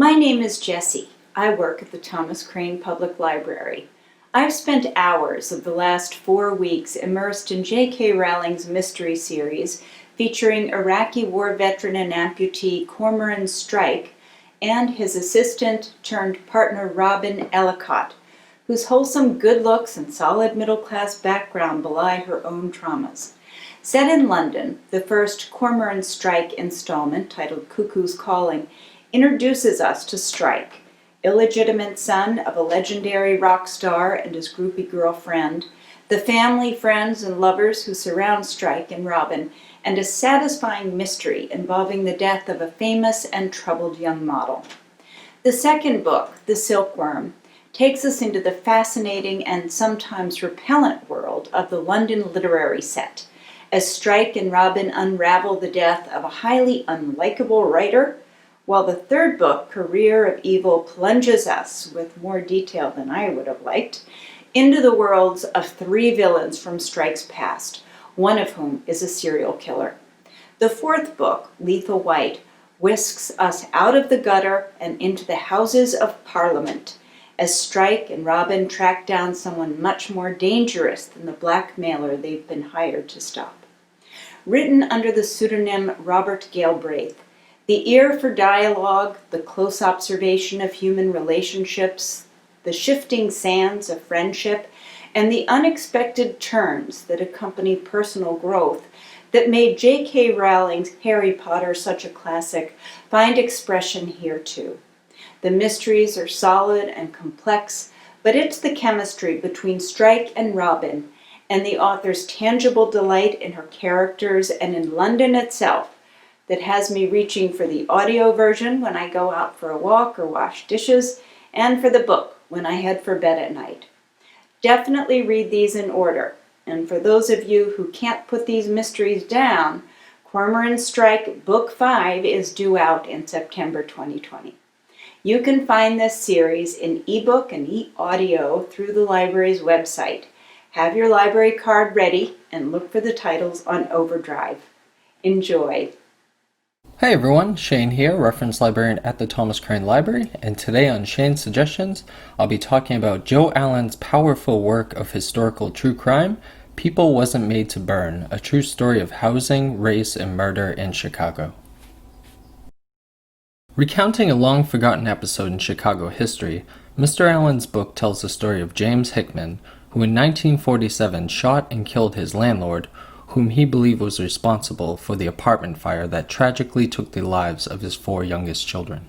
My name is Jessie. I work at the Thomas Crane Public Library. I've spent hours of the last 4 weeks immersed in J.K. Rowling's mystery series featuring Iraqi war veteran and amputee Cormoran Strike and his assistant turned partner Robin Ellicott, whose wholesome good looks and solid middle-class background belie her own traumas. Set in London, the first Cormoran Strike installment, titled Cuckoo's Calling, introduces us to Strike, illegitimate son of a legendary rock star and his groupie girlfriend, the family, friends, and lovers who surround Strike and Robin, and a satisfying mystery involving the death of a famous and troubled young model. The second book, The Silkworm, takes us into the fascinating and sometimes repellent world of the London literary set, as Strike and Robin unravel the death of a highly unlikable writer, while the third book, Career of Evil, plunges us, with more detail than I would have liked, into the worlds of 3 villains from Strike's past, one of whom is a serial killer. The fourth book, Lethal White, whisks us out of the gutter and into the Houses of Parliament, as Strike and Robin track down someone much more dangerous than the blackmailer they've been hired to stop. Written under the pseudonym Robert Galbraith, the ear for dialogue, the close observation of human relationships, the shifting sands of friendship, and the unexpected turns that accompany personal growth that made J.K. Rowling's Harry Potter such a classic find expression here too. The mysteries are solid and complex, but it's the chemistry between Strike and Robin and the author's tangible delight in her characters and in London itself that has me reaching for the audio version when I go out for a walk or wash dishes, and for the book when I head for bed at night. Definitely read these in order, and for those of you who can't put these mysteries down, Cormoran Strike Book 5 is due out in September 2020. You can find this series in ebook and e-audio through the library's website. Have your library card ready and look for the titles on Overdrive. Enjoy. Hey everyone, Shane here, reference librarian at the Thomas Crane Library, and today on Shane's Suggestions, I'll be talking about Joe Allen's powerful work of historical true crime, People Wasn't Made to Burn, a true story of housing, race, and murder in Chicago. Recounting a long-forgotten episode in Chicago history, Mr. Allen's book tells the story of James Hickman, who in 1947 shot and killed his landlord, whom he believed was responsible for the apartment fire that tragically took the lives of his 4 youngest children.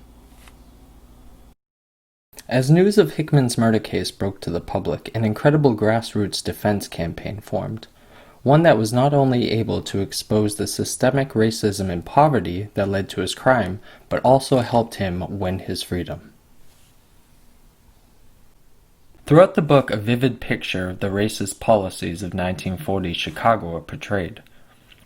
As news of Hickman's murder case broke to the public, an incredible grassroots defense campaign formed, one that was not only able to expose the systemic racism and poverty that led to his crime, but also helped him win his freedom. Throughout the book, a vivid picture of the racist policies of 1940 Chicago are portrayed,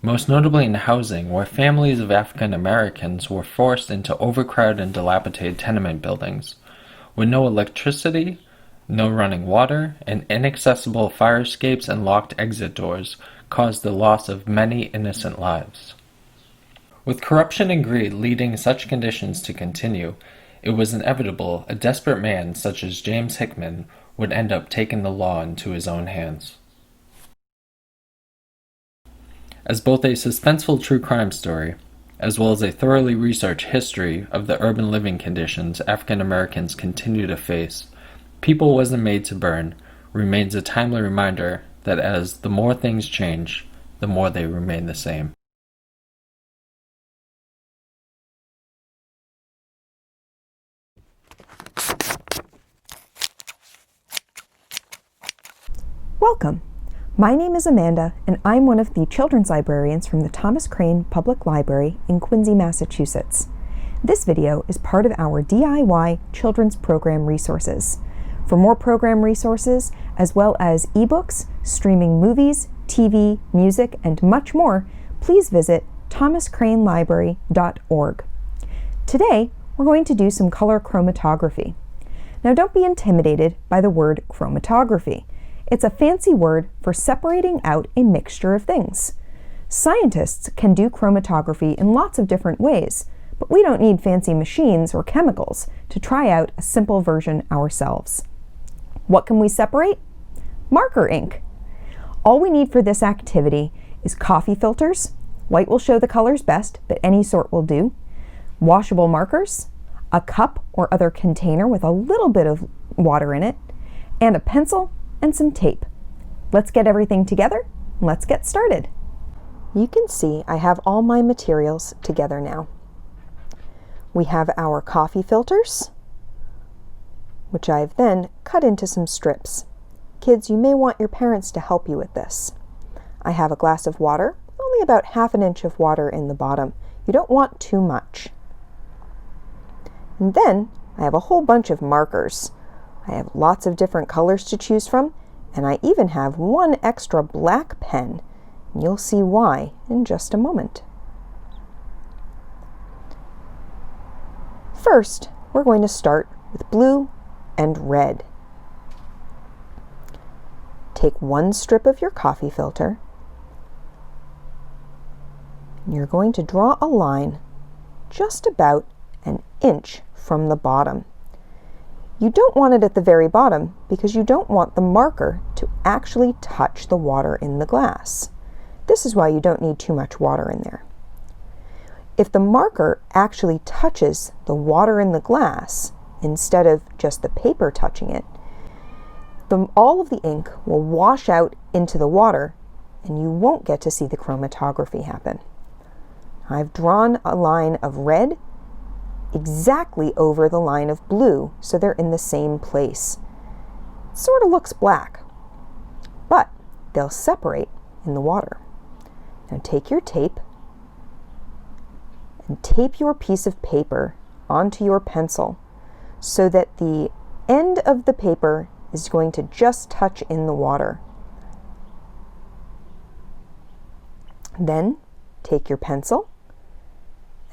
most notably in housing, where families of African Americans were forced into overcrowded and dilapidated tenement buildings, with no electricity, no running water, and inaccessible fire escapes and locked exit doors caused the loss of many innocent lives. With corruption and greed leading such conditions to continue, it was inevitable a desperate man such as James Hickman would end up taking the law into his own hands. As both a suspenseful true crime story, as well as a thoroughly researched history of the urban living conditions African Americans continue to face, People Wasn't Made to Burn remains a timely reminder that as the more things change, the more they remain the same. Welcome! My name is Amanda, and I'm one of the children's librarians from the Thomas Crane Public Library in Quincy, Massachusetts. This video is part of our DIY Children's Program resources. For more program resources, as well as ebooks, streaming movies, TV, music, and much more, please visit thomascranelibrary.org. Today, we're going to do some color chromatography. Now don't be intimidated by the word chromatography. It's a fancy word for separating out a mixture of things. Scientists can do chromatography in lots of different ways, but we don't need fancy machines or chemicals to try out a simple version ourselves. What can we separate? Marker ink. All we need for this activity is coffee filters. White will show the colors best, but any sort will do. Washable markers, a cup or other container with a little bit of water in it, and a pencil and some tape. Let's get everything together. Let's get started. You can see I have all my materials together now. We have our coffee filters, which I've then cut into some strips. Kids, you may want your parents to help you with this. I have a glass of water, only about ½ an inch of water in the bottom. You don't want too much. And then I have a whole bunch of markers. I have lots of different colors to choose from, and I even have one extra black pen. You'll see why in just a moment. First, we're going to start with blue and red. Take one strip of your coffee filter, and you're going to draw a line just about an inch from the bottom. You don't want it at the very bottom because you don't want the marker to actually touch the water in the glass. This is why you don't need too much water in there. If the marker actually touches the water in the glass instead of just the paper touching it, all of the ink will wash out into the water and you won't get to see the chromatography happen. I've drawn a line of red exactly over the line of blue, so they're in the same place. It sort of looks black, but they'll separate in the water. Now take your tape and tape your piece of paper onto your pencil so that the end of the paper is going to just touch in the water. Then take your pencil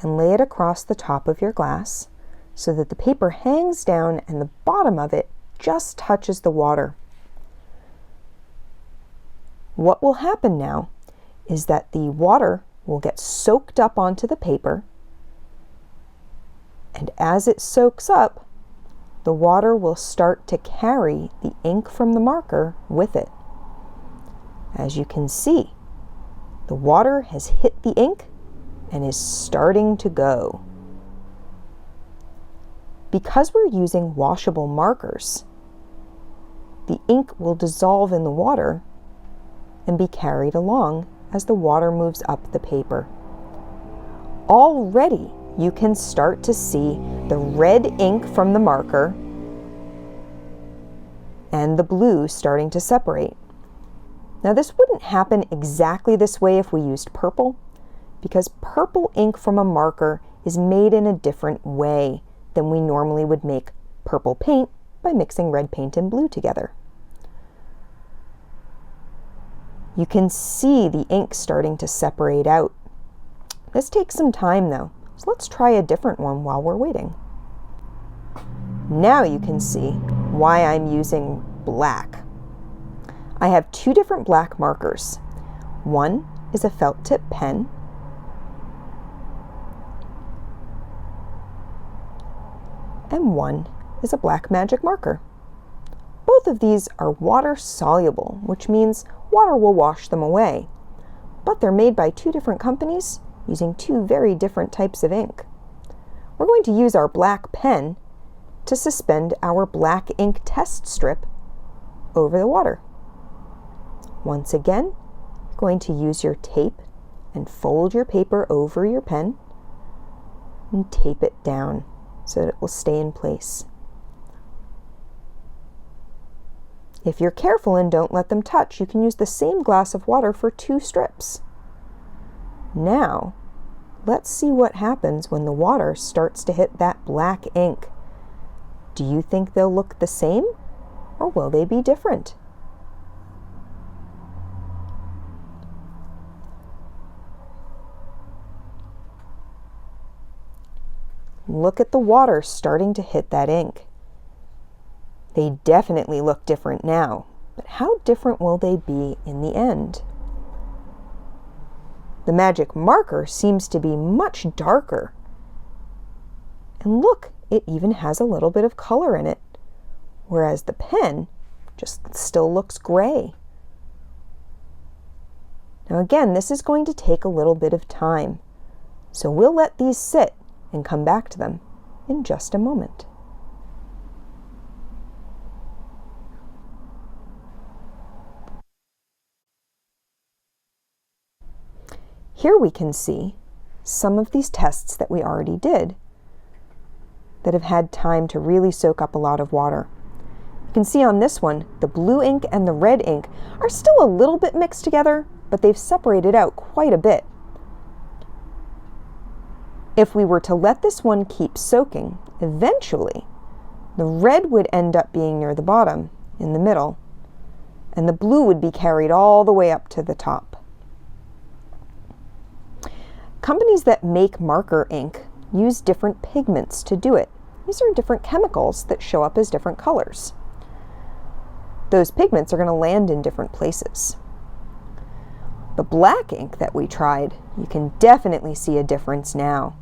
and lay it across the top of your glass so that the paper hangs down and the bottom of it just touches the water. What will happen now is that the water will get soaked up onto the paper, and as it soaks up, the water will start to carry the ink from the marker with it. As you can see, the water has hit the ink and is starting to go. Because we're using washable markers, the ink will dissolve in the water and be carried along as the water moves up the paper. Already you can start to see the red ink from the marker and the blue starting to separate. Now this wouldn't happen exactly this way if we used purple, because purple ink from a marker is made in a different way than we normally would make purple paint by mixing red paint and blue together. You can see the ink starting to separate out. This takes some time though, so let's try a different one while we're waiting. Now you can see why I'm using black. I have two different black markers. One is a felt tip pen, and one is a black magic marker. Both of these are water soluble, which means water will wash them away. But they're made by two different companies using two very different types of ink. We're going to use our black pen to suspend our black ink test strip over the water. Once again, you're going to use your tape and fold your paper over your pen and tape it down so that it will stay in place. If you're careful and don't let them touch, you can use the same glass of water for two strips. Now, let's see what happens when the water starts to hit that black ink. Do you think they'll look the same, or will they be different? Look at the water starting to hit that ink. They definitely look different now, but how different will they be in the end? The magic marker seems to be much darker, And look, it even has a little bit of color in it, whereas the pen just still looks gray. Now again, this is going to take a little bit of time, so we'll let these sit and come back to them in just a moment. Here we can see some of these tests that we already did that have had time to really soak up a lot of water. You can see on this one, the blue ink and the red ink are still a little bit mixed together, but they've separated out quite a bit. If we were to let this one keep soaking, eventually the red would end up being near the bottom, in the middle, and the blue would be carried all the way up to the top. Companies that make marker ink use different pigments to do it. These are different chemicals that show up as different colors. Those pigments are going to land in different places. The black ink that we tried, you can definitely see a difference now.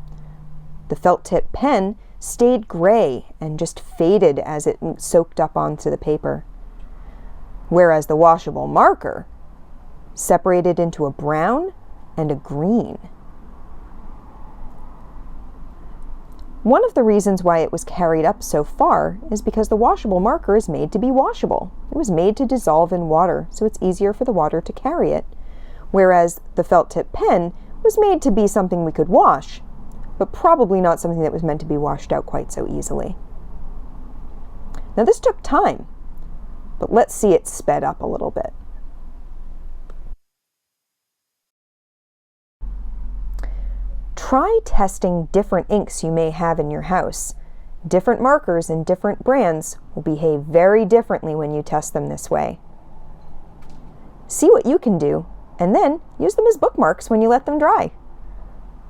The felt tip pen stayed gray and just faded as it soaked up onto the paper, whereas the washable marker separated into a brown and a green. One of the reasons why it was carried up so far is because the washable marker is made to be washable. It was made to dissolve in water, so it's easier for the water to carry it, whereas the felt tip pen was made to be something we could wash, but probably not something that was meant to be washed out quite so easily. Now this took time, but let's see it sped up a little bit. Try testing different inks you may have in your house. Different markers and different brands will behave very differently when you test them this way. See what you can do, and then use them as bookmarks when you let them dry.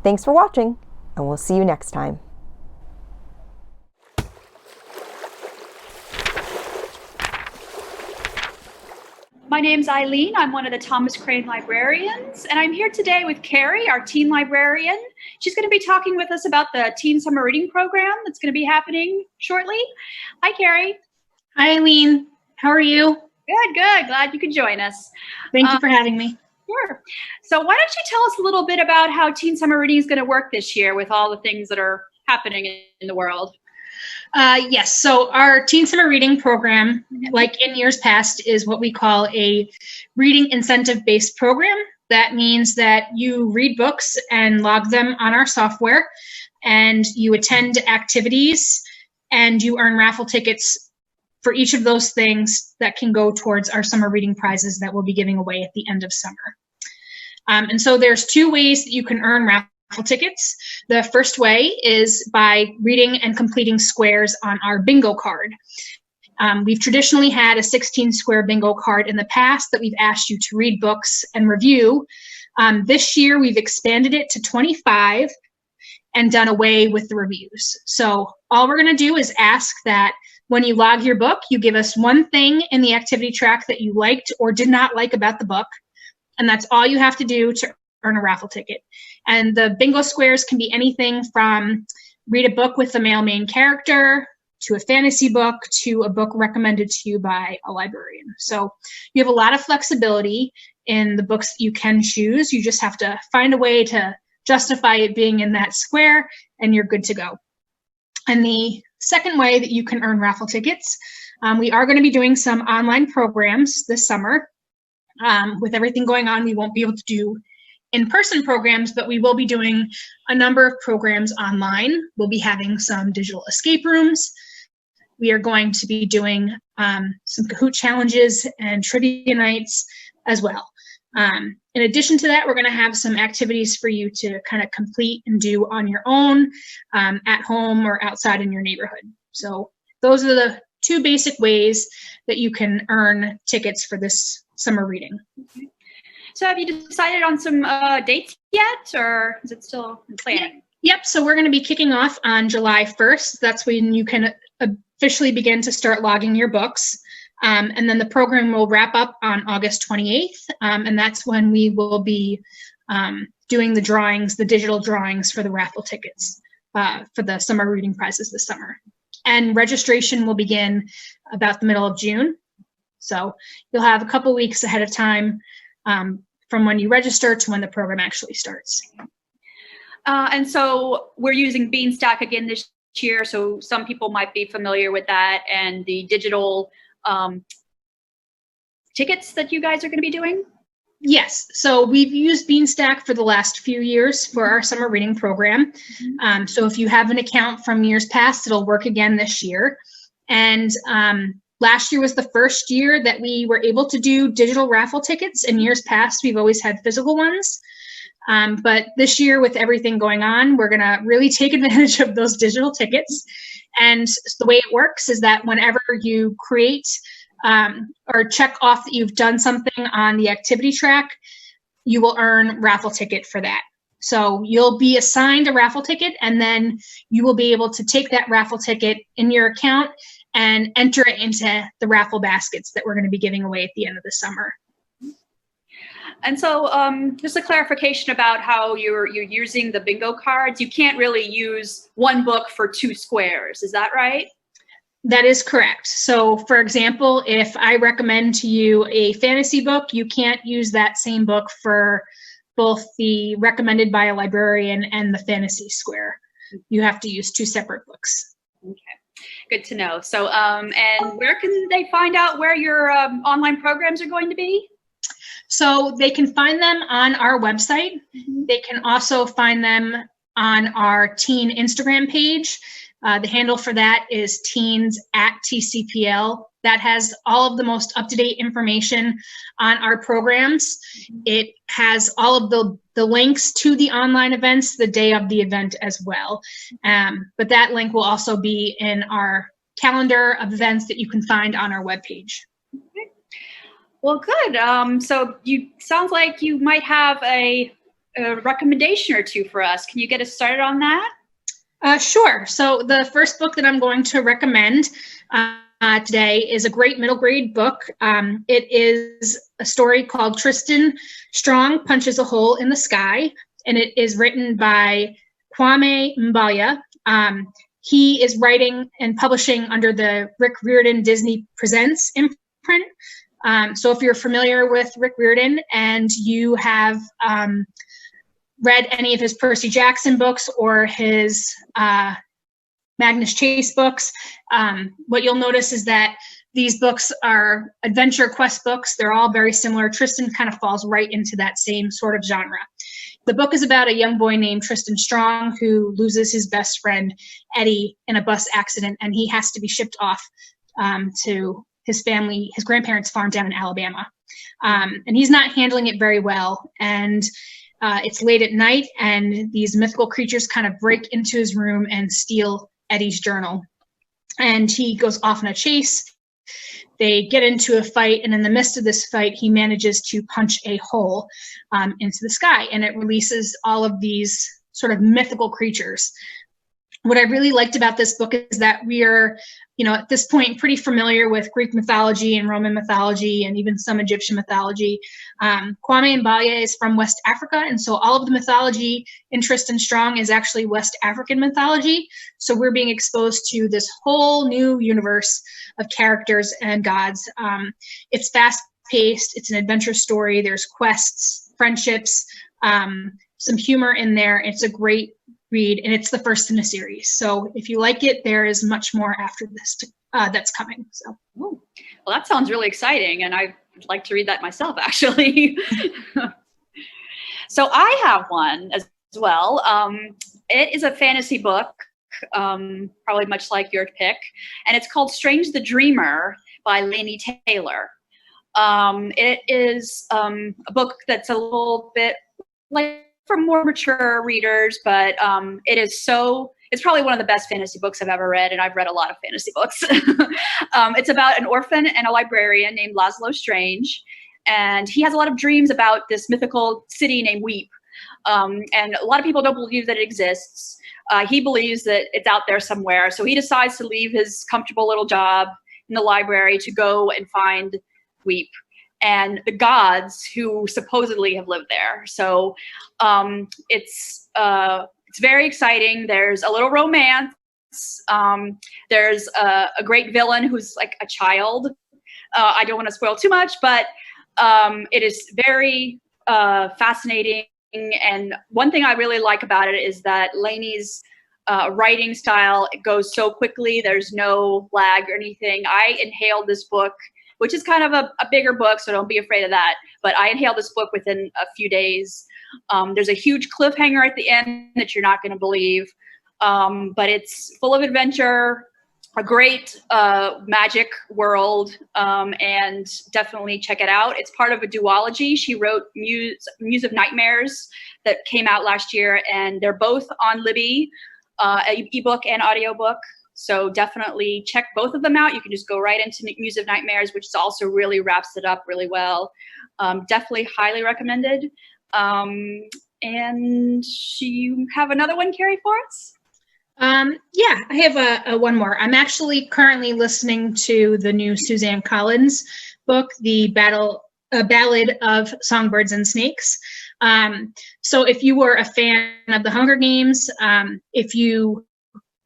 Thanks for watching, and we'll see you next time. My name's Eileen. I'm one of the Thomas Crane librarians, and I'm here today with Carrie, our teen librarian. She's going to be talking with us about the Teen Summer Reading Program that's going to be happening shortly. Hi, Carrie. Hi, Eileen. How are you? Good, good. Glad you could join us. Thank you for having me. Sure. So why don't you tell us a little bit about how Teen Summer Reading is going to work this year with all the things that are happening in the world? Yes, so our Teen Summer Reading Program, like in years past, is what we call a reading incentive-based program. That means that you read books and log them on our software, and you attend activities, and you earn raffle tickets for each of those things that can go towards our summer reading prizes that we'll be giving away at the end of summer. And so there's two ways that you can earn raffle tickets. The first way is by reading and completing squares on our bingo card. We've traditionally had a 16 square bingo card in the past that we've asked you to read books and review. This year we've expanded it to 25 and done away with the reviews. So all we're going to do is ask that when you log your book, you give us one thing in the activity track that you liked or did not like about the book, and that's all you have to do to earn a raffle ticket. And the bingo squares can be anything from read a book with a male main character, to a fantasy book, to a book recommended to you by a librarian. So you have a lot of flexibility in the books that you can choose. You just have to find a way to justify it being in that square, and you're good to go. And the second way that you can earn raffle tickets, we are going to be doing some online programs this summer. With everything going on, we won't be able to do in-person programs, but we will be doing a number of programs online. We'll be having some digital escape rooms. We are going to be doing some Kahoot challenges and trivia nights as well. In addition to that, we're going to have some activities for you to kind of complete and do on your own, at home or outside in your neighborhood. So those are the two basic ways that you can earn tickets for this summer reading. Okay. So have you decided on some dates yet, or is it still in planning? Yep, so we're going to be kicking off on July 1st. That's when you can officially begin to start logging your books. And then the program will wrap up on August 28th, and that's when we will be doing the drawings, the digital drawings for the raffle tickets. for the summer reading prizes this summer. And registration will begin about the middle of June. So you'll have a couple weeks ahead of time from when you register to when the program actually starts. And so we're using Beanstack again this year, so some people might be familiar with that and the digital tickets that you guys are going to be doing. Yes, so we've used Beanstack for the last few years for our summer reading program. So if you have an account from years past, it'll work again this year. And last year was the first year that we were able to do digital raffle tickets. In years past, we've always had physical ones. But this year, with everything going on, we're going to really take advantage of those digital tickets. And the way it works is that whenever you create or check off that you've done something on the activity track, you will earn raffle ticket for that. So you'll be assigned a raffle ticket, and then you will be able to take that raffle ticket in your account and enter it into the raffle baskets that we're going to be giving away at the end of the summer. And so just a clarification about how you're using the bingo cards. You can't really use one book for 2 squares. Is that right? That is correct. So, for example, if I recommend to you a fantasy book, you can't use that same book for both the recommended by a librarian and the fantasy square. You have to use 2 separate books. Okay, good to know. So, and where can they find out where your online programs are going to be? So they can find them on our website. They can also find them on our teen Instagram page. The handle for that is teens@TCPL. That has all of the most up-to-date information on our programs. It has all of the links to the online events the day of the event as well. But that link will also be in our calendar of events that you can find on our webpage. Well, good. So sounds like you might have a recommendation or 2 for us. Can you get us started on that? Sure. So the first book that I'm going to recommend today is a great middle grade book. It is a story called Tristan Strong Punches a Hole in the Sky, and it is written by Kwame Mbaya. He is writing and publishing under the Rick Riordan Disney Presents imprint. So if you're familiar with Rick Riordan and you have read any of his Percy Jackson books or his Magnus Chase books, what you'll notice is that these books are adventure quest books. They're all very similar. Tristan kind of falls right into that same sort of genre. The book is about a young boy named Tristan Strong who loses his best friend, Eddie, in a bus accident, and he has to be shipped off to his family, his grandparents' farm down in Alabama. And he's not handling it very well. And it's late at night, and these mythical creatures kind of break into his room and steal Eddie's journal. And he goes off on a chase. They get into a fight, and in the midst of this fight, he manages to punch a hole into the sky, and it releases all of these sort of mythical creatures. What I really liked about this book is that we are, at this point pretty familiar with Greek mythology and Roman mythology and even some Egyptian mythology. Kwame Mbaya is from West Africa, and so all of the mythology in Tristan Strong is actually West African mythology. So we're being exposed to this whole new universe of characters and gods. It's fast-paced. It's an adventure story. There's quests, friendships, some humor in there. It's a great read, and it's the first in a series. So if you like it, there is much more after this that's coming. So, well, that sounds really exciting, and I'd like to read that myself, actually. So I have one as well. It is a fantasy book, probably much like your pick, and it's called Strange the Dreamer by Laini Taylor. It is a book that's a little bit like for more mature readers, but it's probably one of the best fantasy books I've ever read, and I've read a lot of fantasy books. It's about an orphan and a librarian named Laszlo Strange, and he has a lot of dreams about this mythical city named Weep, and a lot of people don't believe that it exists. He believes that it's out there somewhere, so he decides to leave his comfortable little job in the library to go and find Weep and the gods who supposedly have lived there. So it's It's very exciting. There's a little romance. There's a great villain who's like a child. I don't want to spoil too much, but it is very fascinating. And one thing I really like about it is that Lainey's writing style, it goes so quickly. There's no lag or anything. I inhaled this book, which is kind of a bigger book, so don't be afraid of that. But I inhaled this book within a few days. There's a huge cliffhanger at the end that you're not going to believe. But it's full of adventure, a great magic world, and definitely check it out. It's part of a duology. She wrote Muse of Nightmares that came out last year, and they're both on Libby, ebook and audiobook. So definitely check both of them out. You can just go right into Muse of Nightmares, which also really wraps it up really well. Definitely highly recommended. And you have another one, Carrie, for us? Yeah, I have a one more. I'm actually currently listening to the new Suzanne Collins book, The Ballad of Songbirds and Snakes. So if you were a fan of the Hunger Games, if you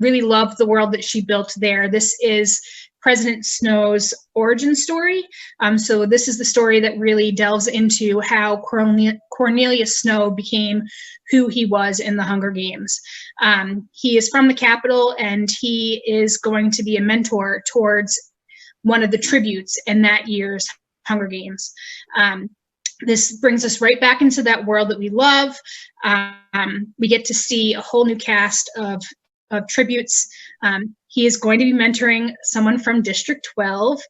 really love the world that she built there, this is President Snow's origin story. So this is the story that really delves into how Cornelius Snow became who he was in the Hunger Games. He is from the Capitol, and he is going to be a mentor towards one of the tributes in that year's Hunger Games. This brings us right back into that world that we love. We get to see a whole new cast of tributes. He is going to be mentoring someone from District 12.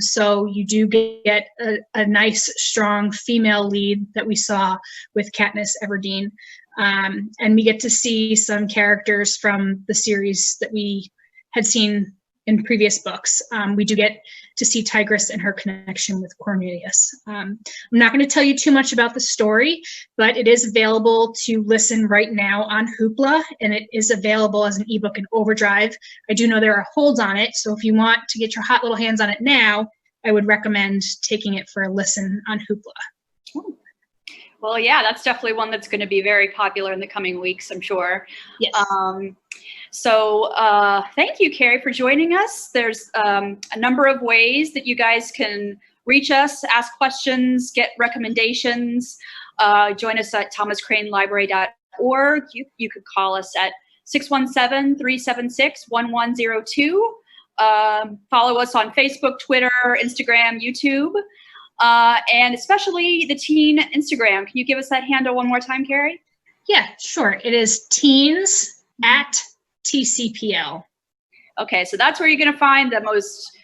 So you do get a nice, strong female lead that we saw with Katniss Everdeen. And we get to see some characters from the series that we had seen in previous books. We do get to see Tigress and her connection with Cornelius. I'm not going to tell you too much about the story, but it is available to listen right now on Hoopla, and it is available as an ebook in Overdrive. I do know there are holds on it, so if you want to get your hot little hands on it now, I would recommend taking it for a listen on Hoopla. Well, yeah, that's definitely one that's going to be very popular in the coming weeks, I'm sure. Yes. So thank you, Carrie, for joining us. There's a number of ways that you guys can reach us, ask questions, get recommendations. Join us at thomascranelibrary.org. You could call us at 617-376-1102. Follow us on Facebook, Twitter, Instagram, YouTube, and especially the teen Instagram. Can you give us that handle one more time, Carrie? Yeah, sure. It is teens at TCPL. Okay, so that's where you're going to find the most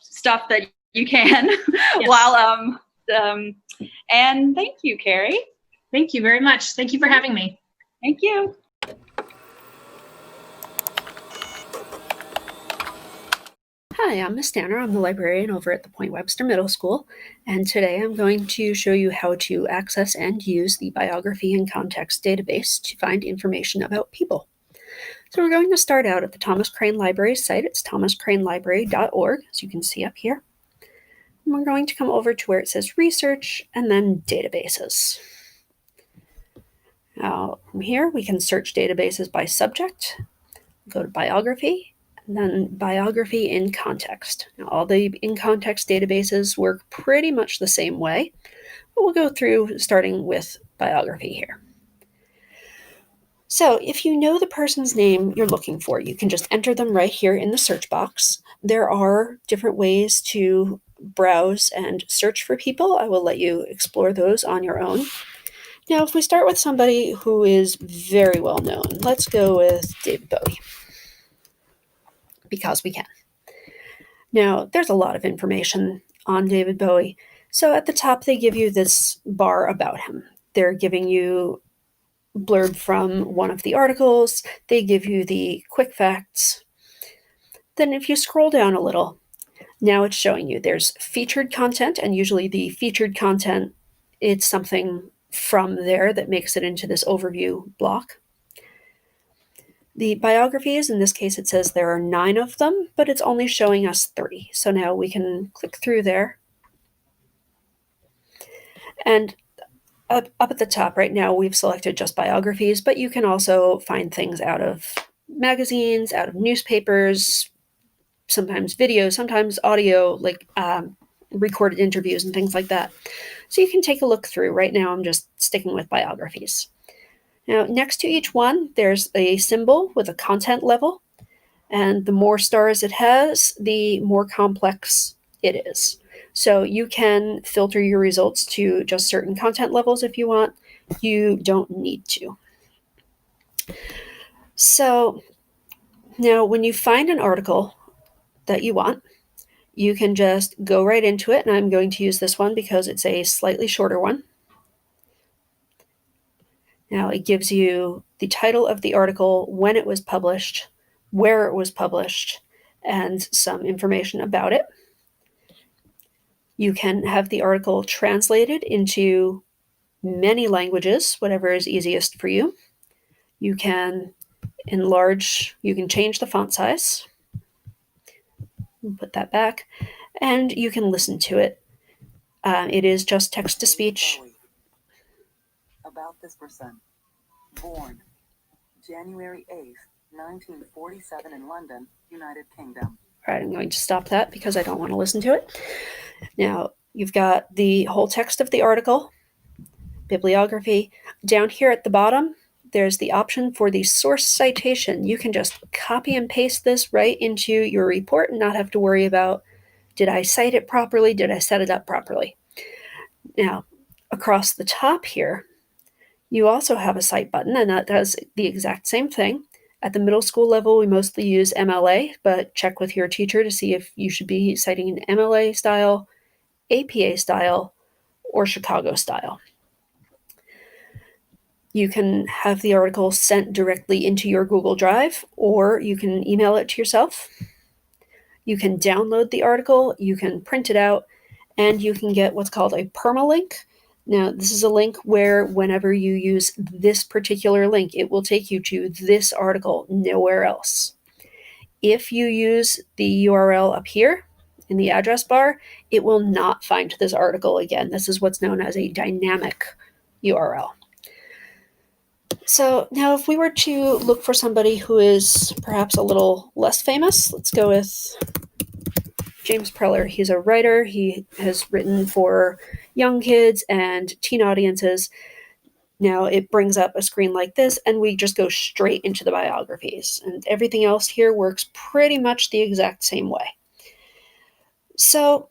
stuff that you can. Yes. While and thank you, Carrie. Thank you very much. Thank you for having me. Thank you. Hi, I'm Miss Tanner. I'm the librarian over at the Point Webster Middle School, and today I'm going to show you how to access and use the Biography in Context database to find information about people. So we're going to start out at the Thomas Crane Library site. It's thomascranelibrary.org, as you can see up here. And we're going to come over to where it says Research and then Databases. Now, from here, we can search databases by subject, go to Biography, and then Biography in Context. Now, all the in context databases work pretty much the same way, but we'll go through starting with biography here. So if you know the person's name you're looking for, you can just enter them right here in the search box. There are different ways to browse and search for people. I will let you explore those on your own. Now, if we start with somebody who is very well known, let's go with David Bowie, because we can. Now, there's a lot of information on David Bowie. So at the top, they give you this bar about him. They're giving you blurb from one of the articles. They give you the quick facts. Then if you scroll down a little, now it's showing you there's featured content, and usually the featured content, it's something from there that makes it into this overview block. The biographies, in this case, it says there are 9 of them, but it's only showing us 3. So now we can click through there. And up at the top right now, we've selected just biographies, but you can also find things out of magazines, out of newspapers, sometimes video, sometimes audio, like recorded interviews and things like that. So you can take a look through. Right now, I'm just sticking with biographies. Now, next to each one, there's a symbol with a content level, and the more stars it has, the more complex it is. So you can filter your results to just certain content levels if you want. You don't need to. So now when you find an article that you want, you can just go right into it, and I'm going to use this one because it's a slightly shorter one. Now it gives you the title of the article, when it was published, where it was published, and some information about it. You can have the article translated into many languages, whatever is easiest for you. You can enlarge, you can change the font size. Put that back, and you can listen to it. It is just text to speech. About this person. Born January 8th, 1947 in London, United Kingdom. All right, I'm going to stop that because I don't want to listen to it. Now, you've got the whole text of the article, bibliography. Down here at the bottom, there's the option for the source citation. You can just copy and paste this right into your report and not have to worry about, did I cite it properly? Did I set it up properly? Now, across the top here, you also have a cite button, and that does the exact same thing. At the middle school level, we mostly use MLA, but check with your teacher to see if you should be citing an MLA style, APA style, or Chicago style. You can have the article sent directly into your Google Drive, or you can email it to yourself. You can download the article, you can print it out, and you can get what's called a permalink. Now, this is a link where whenever you use this particular link, it will take you to this article, nowhere else. If you use the URL up here in the address bar, it will not find this article again. This is what's known as a dynamic URL. So now if we were to look for somebody who is perhaps a little less famous, let's go with James Preller. He's a writer. He has written for young kids and teen audiences. Now it brings up a screen like this, and we just go straight into the biographies. And everything else here works pretty much the exact same way. So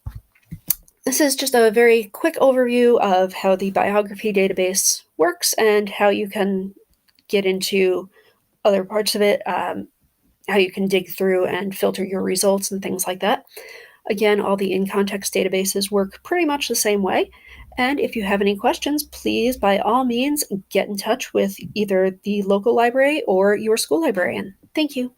this is just a very quick overview of how the biography database works and how you can get into other parts of it, how you can dig through and filter your results and things like that. Again, all the in-context databases work pretty much the same way. And if you have any questions, please, by all means, get in touch with either the local library or your school librarian. Thank you.